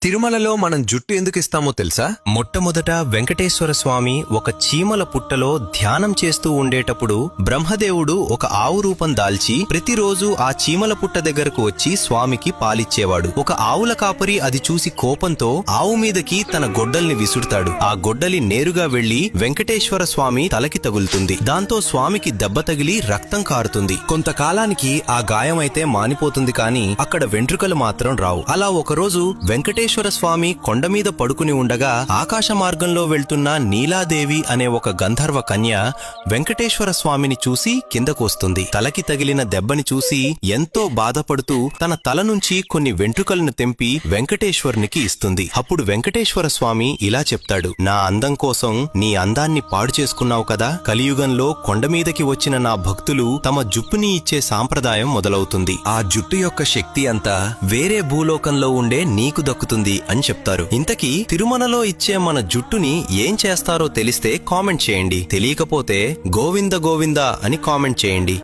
తిరుమలలో మనం జుట్టు ఎందుకు ఇస్తామో తెలుసా? మొట్టమొదట వెంకటేశ్వర స్వామి ఒక చీమల పుట్టలో ధ్యానం చేస్తూ ఉండేటప్పుడు బ్రహ్మదేవుడు ఒక ఆవు రూపం దాల్చి ప్రతిరోజు ఆ చీమల పుట్ట దగ్గరకు వచ్చి స్వామికి పాలిచ్చేవాడు. ఒక ఆవుల కాపరి అది చూసి కోపంతో ఆవు మీదకి తన గొడ్డల్ని విసురుతాడు. ఆ గొడ్డలి నేరుగా వెళ్లి వెంకటేశ్వర స్వామి తలకి తగులుతుంది. దాంతో స్వామికి దెబ్బ తగిలి రక్తం కారుతుంది. కొంతకాలానికి ఆ గాయం అయితే మానిపోతుంది, కానీ అక్కడ వెంట్రుకలు మాత్రం రావు. అలా ఒకరోజు వెంకటేశ్వర స్వామి కొండ మీద పడుకుని ఉండగా ఆకాశ మార్గంలో వెళ్తున్న నీలాదేవి అనే ఒక గంధర్వ కన్య వెంకటేశ్వర స్వామిని చూసి కిందకు వస్తుంది. తలకి తగిలిన దెబ్బని చూసి ఎంతో బాధపడుతూ తన తల నుంచి కొన్ని వెంట్రుకలను తెంపి వెంకటేశ్వరునికి ఇస్తుంది. అప్పుడు వెంకటేశ్వర స్వామి ఇలా చెప్తాడు, నా అందం కోసం నీ అందాన్ని పాడు చేసుకున్నావు కదా, కలియుగంలో కొండమీదకి వచ్చిన నా భక్తులు తమ జుప్పుని ఇచ్చే సాంప్రదాయం మొదలవుతుంది. ఆ జుట్టు యొక్క శక్తి అంతా వేరే భూలోకంలో ఉండే నీకు దక్కుతుంది అని చెప్తారు. ఇంతకీ తిరుమలలో ఇచ్చే మన జుట్టుని ఏం చేస్తారో తెలిస్తే కామెంట్ చేయండి. తెలియకపోతే గోవింద గోవింద అని కామెంట్ చేయండి.